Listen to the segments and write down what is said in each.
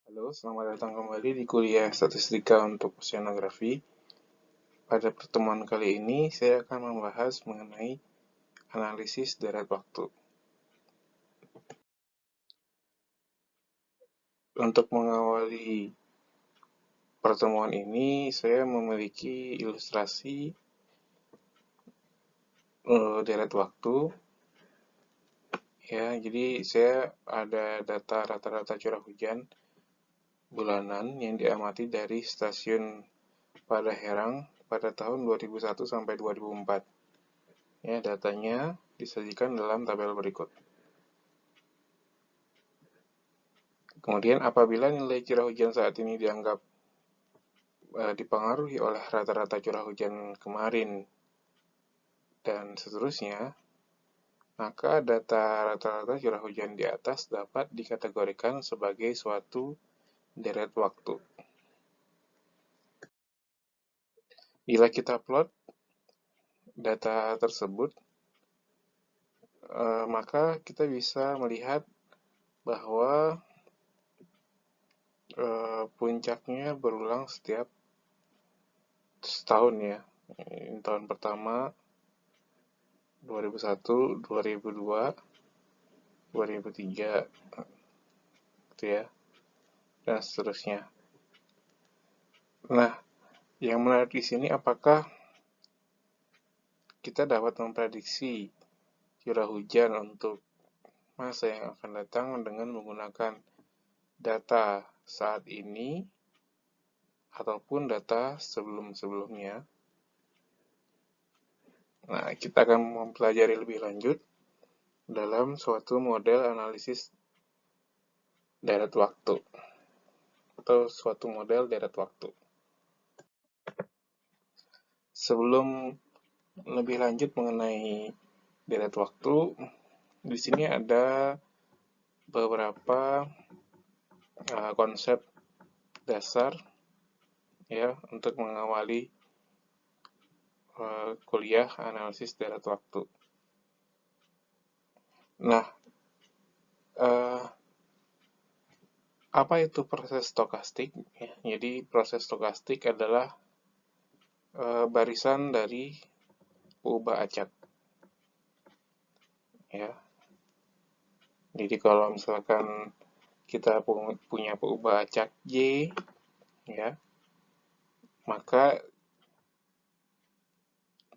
Halo, selamat datang kembali di kuliah Statistika untuk Oceanografi. Pada pertemuan kali ini, saya akan membahas mengenai analisis deret waktu. Untuk mengawali pertemuan ini, saya memiliki ilustrasi deret waktu. Ya, jadi saya ada data rata-rata curah hujan bulanan yang diamati dari stasiun Padaherang pada tahun 2001 sampai 2004. Ya, datanya disajikan dalam tabel berikut. Kemudian apabila nilai curah hujan saat ini dianggap dipengaruhi oleh rata-rata curah hujan kemarin dan seterusnya, maka data rata-rata curah hujan di atas dapat dikategorikan sebagai suatu deret waktu. Bila kita plot data tersebut, maka kita bisa melihat bahwa puncaknya berulang setiap setahun ya. Ini tahun pertama 2001, 2002, 2003 gitu ya, dan seterusnya. Nah, yang menarik di sini apakah kita dapat memprediksi curah hujan untuk masa yang akan datang dengan menggunakan data saat ini ataupun data sebelum-sebelumnya. Nah, kita akan mempelajari lebih lanjut dalam suatu model analisis deret waktu atau suatu model deret waktu. Sebelum lebih lanjut mengenai deret waktu, di sini ada beberapa konsep dasar ya untuk mengawali kuliah analisis deret waktu. Nah, apa itu proses stokastik? Ya, jadi proses stokastik adalah barisan dari peubah acak. Ya, jadi kalau misalkan kita punya peubah acak Y, ya, maka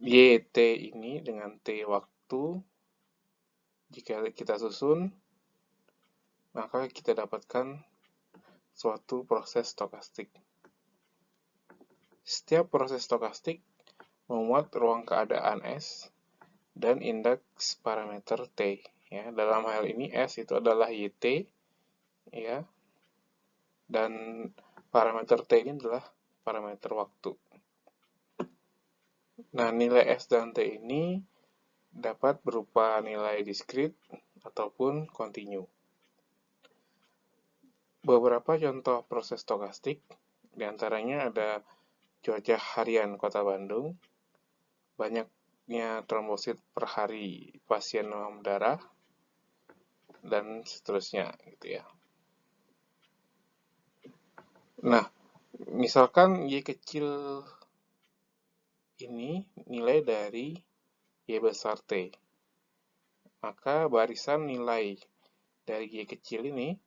YT ini dengan T waktu, jika kita susun, maka kita dapatkan suatu proses stokastik. Setiap proses stokastik memuat ruang keadaan S dan indeks parameter T. Ya, dalam hal ini S itu adalah YT, ya, dan parameter T ini adalah parameter waktu. Nah, nilai S dan T ini dapat berupa nilai diskrit ataupun kontinu. Beberapa contoh proses stokastik, diantaranya ada cuaca harian Kota Bandung, banyaknya trombosit per hari pasien demam darah, dan seterusnya gitu ya. Nah, misalkan Y kecil ini nilai dari Y besar T, maka barisan nilai dari Y kecil ini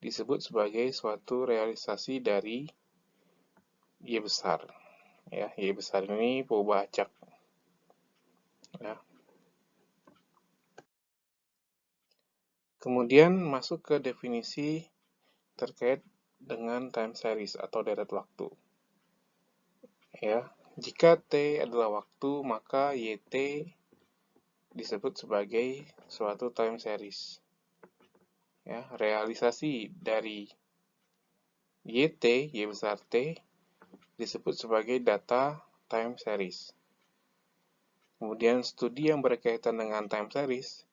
disebut sebagai suatu realisasi dari Y besar. Ya, Y besar ini peubah acak. Ya. Kemudian masuk ke definisi terkait dengan time series atau deret waktu. Ya, jika T adalah waktu, maka YT disebut sebagai suatu time series. Ya, realisasi dari YT, Y besar T, disebut sebagai data time series. Kemudian studi yang berkaitan dengan time series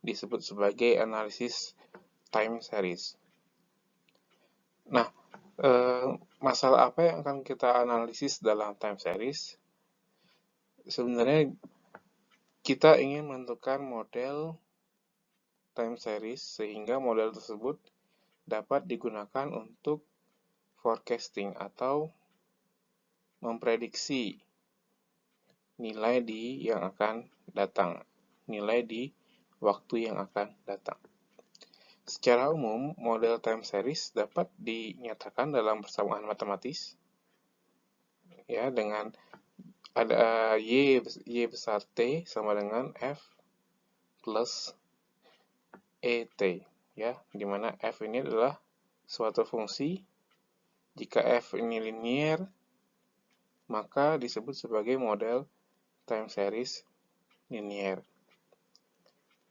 disebut sebagai analisis time series. Nah, masalah apa yang akan kita analisis dalam time series? Sebenarnya kita ingin menentukan model time series sehingga model tersebut dapat digunakan untuk forecasting atau memprediksi nilai yang akan datang, nilai di waktu yang akan datang. Secara umum, model time series dapat dinyatakan dalam persamaan matematis, ya, dengan ada y besar T sama dengan F plus ET, ya, di mana F ini adalah suatu fungsi. Jika F ini linear, maka disebut sebagai model time series linear.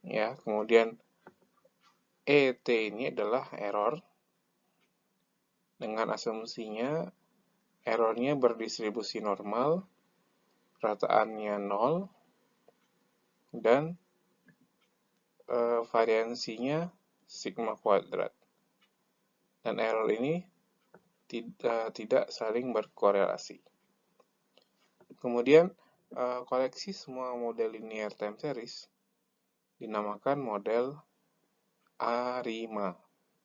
Ya, kemudian ET ini adalah error, dengan asumsinya errornya berdistribusi normal, rataannya 0, dan variansinya sigma kuadrat. Dan error ini tidak saling berkorelasi. Kemudian koleksi semua model linear time series dinamakan model ARIMA,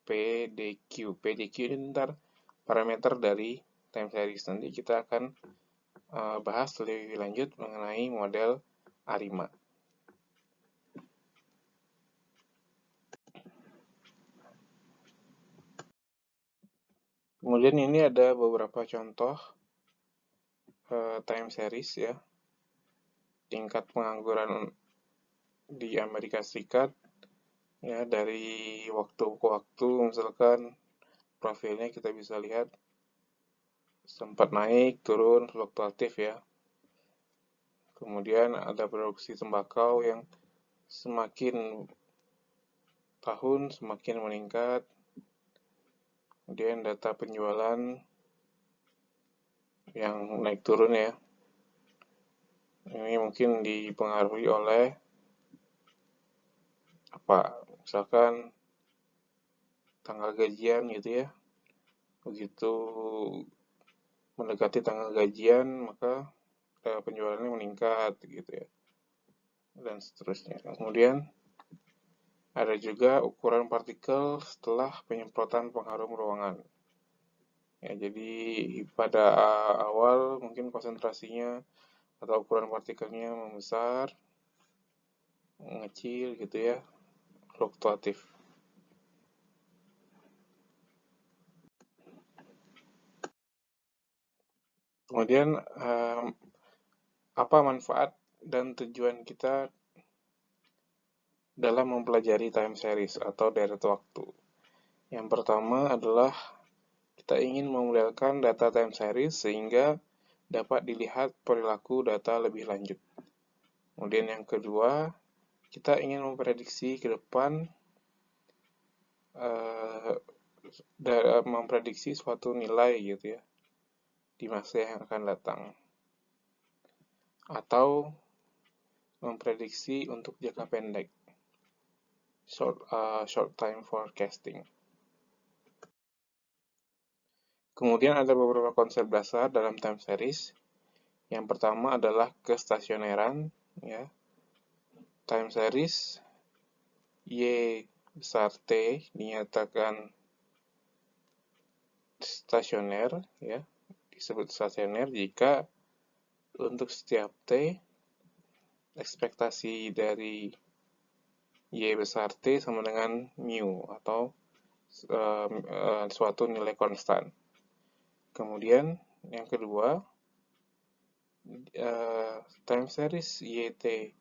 PDQ. PDQ ini ntar parameter dari time series. Nanti kita akan bahas lebih lanjut mengenai model ARIMA. Kemudian ini ada beberapa contoh time series, ya. Tingkat pengangguran di Amerika Serikat, ya, dari waktu ke waktu, misalkan profilnya kita bisa lihat sempat naik, turun, fluktuatif, ya. Kemudian ada produksi tembakau yang semakin tahun semakin meningkat. Kemudian data penjualan yang naik turun, ya. Ini mungkin dipengaruhi oleh misalkan tanggal gajian gitu, ya. Begitu mendekati tanggal gajian, maka penjualannya meningkat gitu, ya, dan seterusnya. Kemudian ada juga ukuran partikel setelah penyemprotan pengharum ruangan. Ya, jadi pada awal mungkin konsentrasinya atau ukuran partikelnya membesar, mengecil gitu, ya, fluktuatif. Kemudian apa manfaat dan tujuan kita dalam mempelajari time series atau deret waktu? Yang pertama adalah kita ingin memodelkan data time series sehingga dapat dilihat perilaku data lebih lanjut. Kemudian yang kedua, kita ingin memprediksi ke depan, memprediksi suatu nilai gitu, ya, di masa yang akan datang. Atau memprediksi untuk jangka pendek, short time forecasting. Kemudian ada beberapa konsep dasar dalam time series. Yang pertama adalah kestasioneran, ya. Time series Y besar T dinyatakan stasioner, ya. Disebut stasioner jika untuk setiap T ekspektasi dari Y besar T sama dengan mu atau suatu nilai konstan. Kemudian yang kedua, time series YT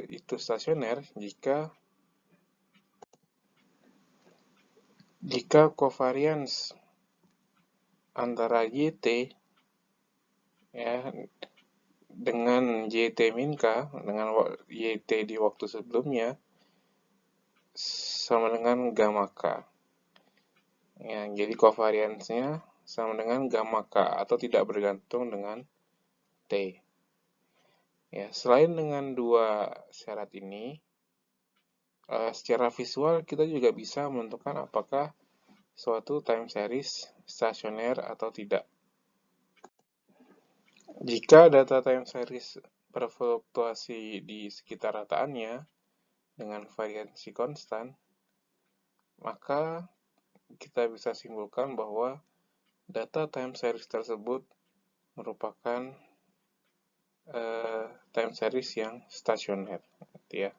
itu stasioner jika covariance antara YT, ya, dengan YT min K, dengan YT di waktu sebelumnya sama dengan gamma K. Ya, jadi covariance-nya sama dengan gamma K atau tidak bergantung dengan T. Ya, selain dengan dua syarat ini, secara visual kita juga bisa menentukan apakah suatu time series stasioner atau tidak. Jika data time series berfluktuasi di sekitar rataannya dengan variansi konstan, maka kita bisa simpulkan bahwa data time series tersebut merupakan time series yang stasioner, gitu ya.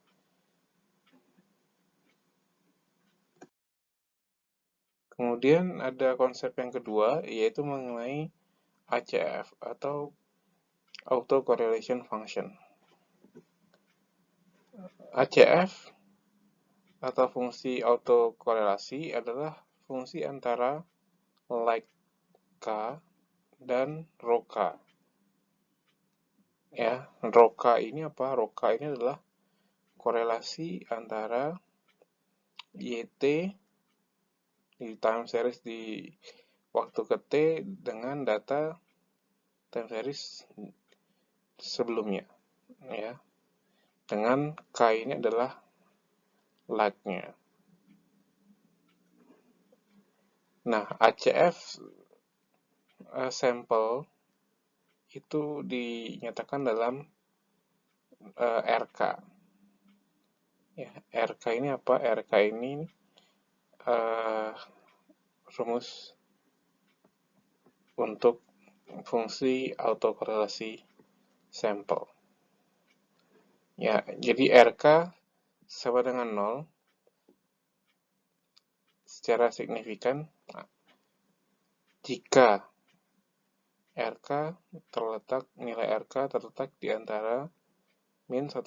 Kemudian ada konsep yang kedua, yaitu mengenai ACF atau Auto Correlation Function. ACF atau fungsi autokorelasi adalah fungsi antara like K dan rho K. Ya, rho K ini apa? Rho K ini adalah korelasi antara YT di time series di waktu ke T dengan data time series sebelumnya, ya. Dengan K ini adalah lag-nya. Nah, ACF sampel itu dinyatakan dalam RK. Ya, RK ini apa? RK ini rumus untuk fungsi autokorelasi sampel. Ya, jadi RK sama dengan 0 secara signifikan jika nilai RK terletak di antara min 1,96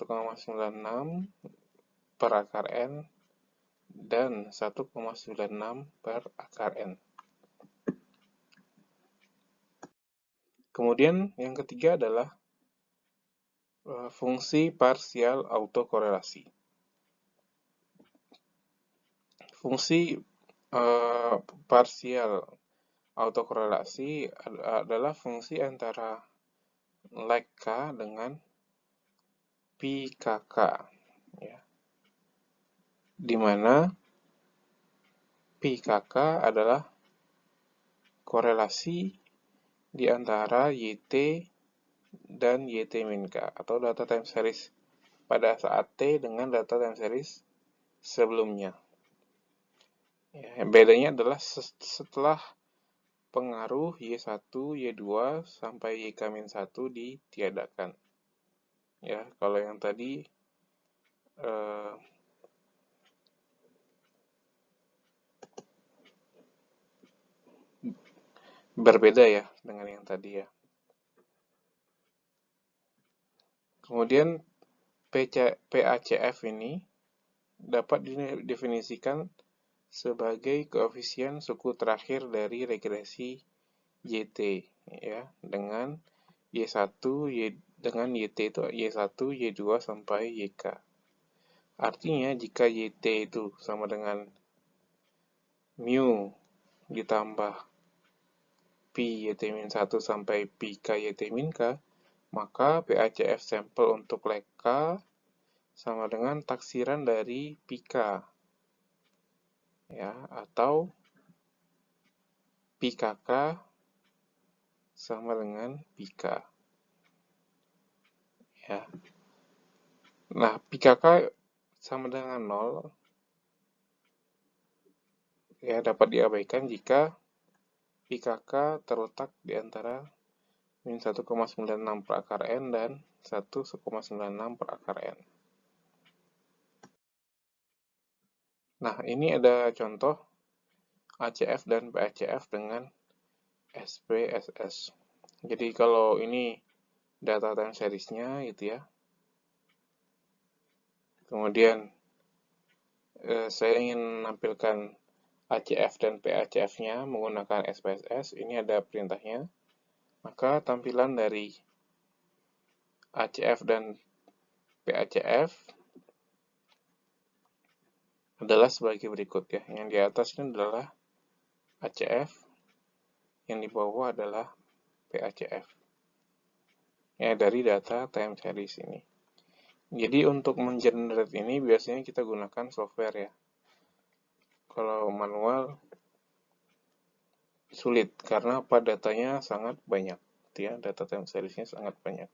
per akar N dan 1,96 per akar N. Kemudian yang ketiga adalah fungsi parsial autokorelasi. Fungsi parsial autokorelasi adalah fungsi antara lag K dengan pi KK, ya. Di mana pi KK adalah korelasi di antara YT dan YT min K atau data time series pada saat T dengan data time series sebelumnya. Ya, bedanya adalah setelah pengaruh Y1, Y2 sampai YK-1 ditiadakan. Ya, kalau yang tadi berbeda ya dengan yang tadi ya. Kemudian PACF ini dapat didefinisikan sebagai koefisien suku terakhir dari regresi YT, ya, dengan Y1 dengan YT itu Y1, Y2 sampai YK. Artinya jika YT itu sama dengan mu ditambah pi YT-1 sampai pi K YT-K, maka PACF sampel untuk lag K sama dengan taksiran dari pi K, ya, atau pi KK sama dengan pi K, ya. Nah, pi KK sama dengan 0, ya, dapat diabaikan jika pi KK terletak di antara min 1,96 per akar N dan 1,96 per akar N. Nah, ini ada contoh ACF dan PACF dengan SPSS. Jadi kalau ini data time series-nya gitu ya. Kemudian saya ingin menampilkan ACF dan PACF-nya menggunakan SPSS. Ini ada perintahnya. Maka tampilan dari ACF dan PACF adalah sebagai berikut ya. Yang di atas ini adalah ACF, yang di bawah adalah PACF. Ya, dari data time series ini. Jadi untuk mengenerate ini biasanya kita gunakan software ya. Kalau manual sulit karena datanya sangat banyak, ya, data time seriesnya sangat banyak.